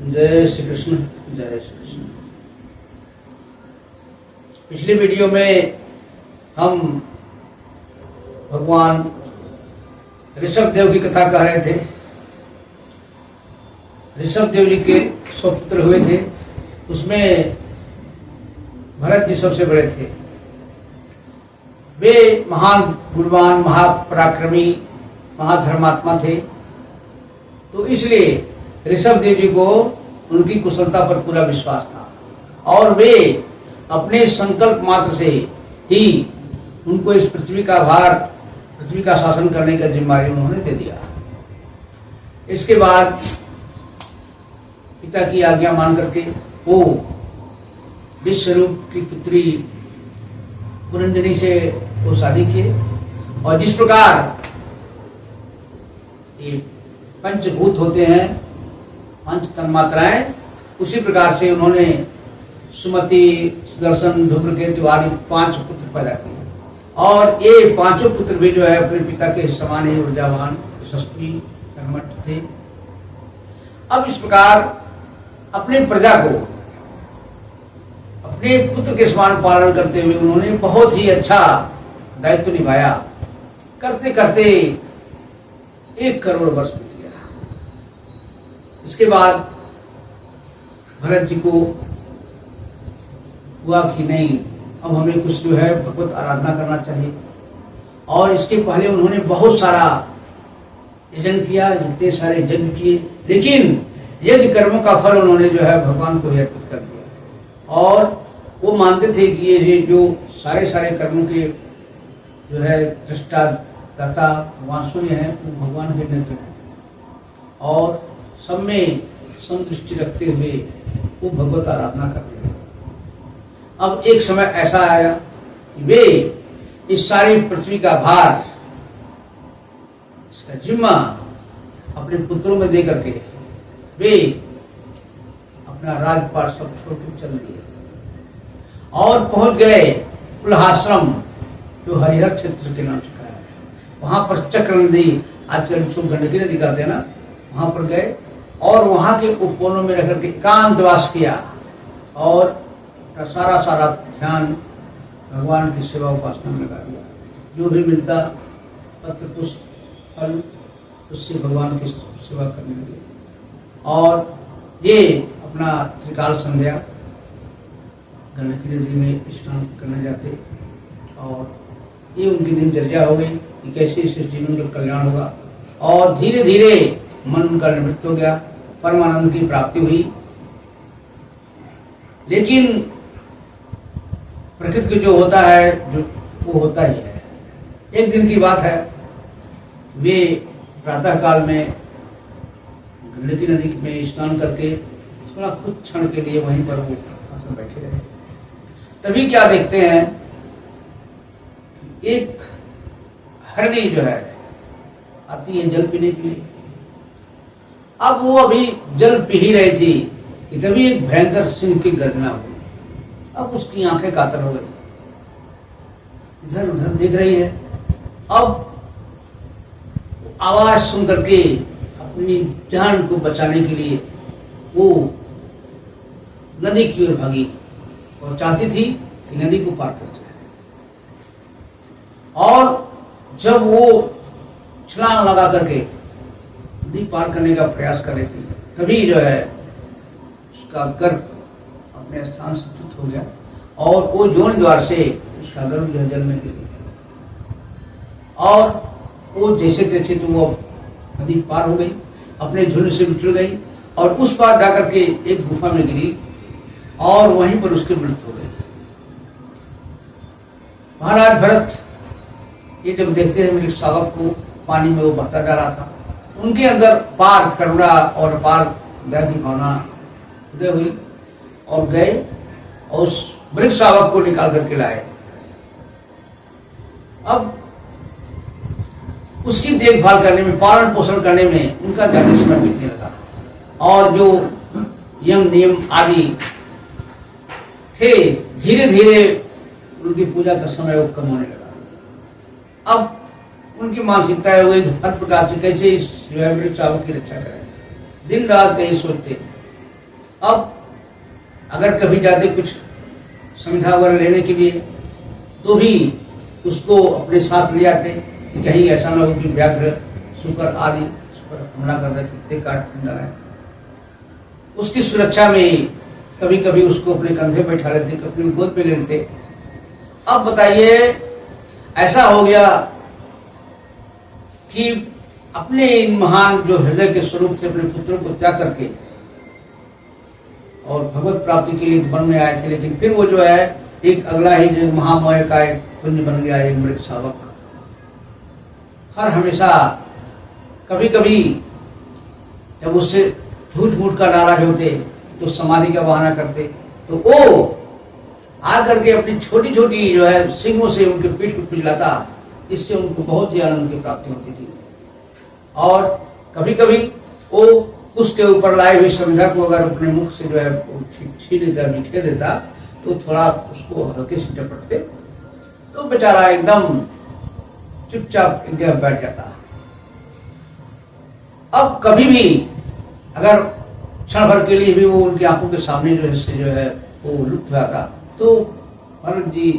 जय श्री कृष्ण। जय श्री कृष्ण। पिछली वीडियो में हम भगवान ऋषभ देव की कथा कह रहे थे। ऋषभ देव जी के 100 पुत्र हुए थे, उसमें भरत जी सबसे बड़े थे। वे महान गुणवान, महापराक्रमी, महाधर्मात्मा थे। तो इसलिए ऋषभ देव जी को उनकी कुशलता पर पूरा विश्वास था और वे अपने संकल्प मात्र से ही उनको इस पृथ्वी का भार, पृथ्वी का शासन करने का जिम्मेदारी उन्होंने दे दिया। इसके बाद पिता की आज्ञा मान करके वो विश्वरूप की पुत्री पुरंजनी से वो शादी किए और जिस प्रकार ये पंचभूत होते हैं, पंच तन्मात्राएं, उसी प्रकार से उन्होंने सुमति, सुदर्शन, धूम्रकेतु आदि 5 पुत्र पैदा किए और ये 5 पुत्र भी जो है अपने पिता के समान ही ऊर्जावान, यशस्वी, कर्मठ थे। अब इस प्रकार अपने प्रजा को अपने पुत्र के समान पालन करते हुए उन्होंने बहुत ही अच्छा दायित्व निभाया। करते करते 1 करोड़ वर्ष बीत गया। इसके बाद भरत जी को हुआ कि नहीं, अब हमें कुछ जो है भगवत आराधना करना चाहिए और इसके पहले उन्होंने बहुत सारा यज्ञ किया, जितने सारे यज्ञ किए, लेकिन यज्ञ कर्मों का फल उन्होंने जो है भगवान को ही अर्पित कर दिया और वो मानते थे कि ये जो सारे कर्मों के जो है दृष्टा दाता भगवान सूर्य हैं, वो भगवान के नेतृत्व हैं और सब में संतुष्टि रखते हुए वो भगवत आराधना करते हैं। अब एक समय ऐसा आया कि वे इस सारी पृथ्वी का भार, इसका जिम्मा अपने पुत्रों में दे करके वे अपना राजपाट सब छोड़ के चल दिए और पहुंच गए कुल्हाश्रम, जो हरिहर क्षेत्र के नाम से है। वहां पर चक्र नदी, आजकल जो गंडकी नदी कहते हैं ना, वहां पर गए और वहां के उपवनों में रहकर के एकांतवास किया और सारा ध्यान भगवान की सेवा उपासना में लगा दिया। जो भी मिलता पत्र पुष्प फल, उससे भगवान की सेवा करने लगे और ये अपना त्रिकाल संध्या गंडकी नदी में स्नान करने जाते और ये उनकी दिनचर्या हो गई कि कैसे इस जीवन का कल्याण होगा और धीरे धीरे मन उनका निवृत्त हो गया, परमानंद की प्राप्ति हुई। लेकिन प्रकृति जो होता है, जो वो होता ही है। एक दिन की बात है, वे प्रातः काल में गंडकी नदी में स्नान करके थोड़ा कुछ क्षण के लिए वहीं पर वो बैठे रहे। तभी क्या देखते हैं, एक हरणी जो है आती है जल पीने के लिए। अब वो अभी जल पी ही रही थी कि तभी एक भयंकर सिंह की गर्जना हुई। अब उसकी आंखें कातर हो गई, इधर उधर देख रही है। अब आवाज सुन करके अपनी जान को बचाने के लिए वो नदी की ओर भागी और चाहती थी कि नदी को पार कर जाए। और जब वो छलांग लगा करके नदी पार करने का प्रयास कर रही थी, तभी जो है उसका गर्भ अपने स्थान से च्युत हो गया और वो जोन द्वार से उसका गर्भ जो जल में गिर गया और वो जैसे तैसे तो वो नदी पार हो गई, अपने झुंड से बिछड़ गई और उस पार जाकर के एक गुफा में गिरी और वहीं पर उसकी मृत्यु हो गई। महाराज भरत ये जब देखते हैं मेरे शावक को पानी में वो बहता जा रहा था, उनके अंदर पार करुणा और पार दया की भावना उदय हुई और गए और उस मृत शावक को निकाल करके लाए। अब उसकी देखभाल करने में, पालन पोषण करने में उनका ज्यादा समय बीतने लगा और जो यम नियम आदि थे, धीरे धीरे उनकी पूजा का समय वो कम होने लगा। अब उनकी मानसिकता है हर प्रकार से कैसे इस जो है मृत शावक की रक्षा करें। दिन रात यही सोचते अब अगर कभी जाते कुछ संध्या वगैरह लेने के लिए तो भी उसको अपने साथ ले आते कि कहीं ऐसा ना हो कि व्याघ्र शुकर आदि उस पर हमला कर दे, कुत्ते काट डाले। उसकी सुरक्षा में कभी कभी उसको अपने कंधे पे बैठा लेते, अपनी गोद पे ले लेते। अब बताइए ऐसा हो गया कि अपने इन महान जो हृदय के स्वरूप से अपने पुत्रों को त्याग करके और भगवत प्राप्ति के लिए वन में आए थे, लेकिन फिर वो जो है एक अगला ही जो महामोह का एक पुण्य बन गया, एक मृग शावक। हर हमेशा कभी कभी जब उससे झूठ मूठ का नाराज होते तो समाधि का बहाना करते, तो वो आकर के अपनी छोटी छोटी जो है सिंगों से उनके पीठ को खुजलाता। इससे उनको बहुत ही आनंद की प्राप्ति होती थी। और कभी कभी वो उसके ऊपर लाए हुई संध्या को अगर अपने मुख से जो है छीन लेता, बिखेर देता, तो थोड़ा उसको हल्के से झपटते तो बेचारा एकदम चुपचाप एक जगह बैठ जाता। अब कभी भी अगर क्षण भर के लिए भी वो उनकी आंखों के सामने जो हिस्से जो है वो लुप्त हुआ था, तो भरत जी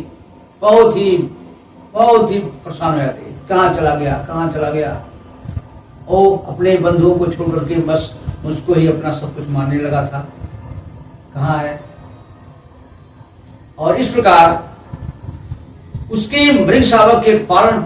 बहुत ही परेशान हो जाते, कहाँ चला गया, कहाँ चला गया। वो अपने बंधुओं को छोड़ करके बस मुझको ही अपना सब कुछ मानने लगा था, कहाँ है। और इस प्रकार उसके मृग शावक के पालन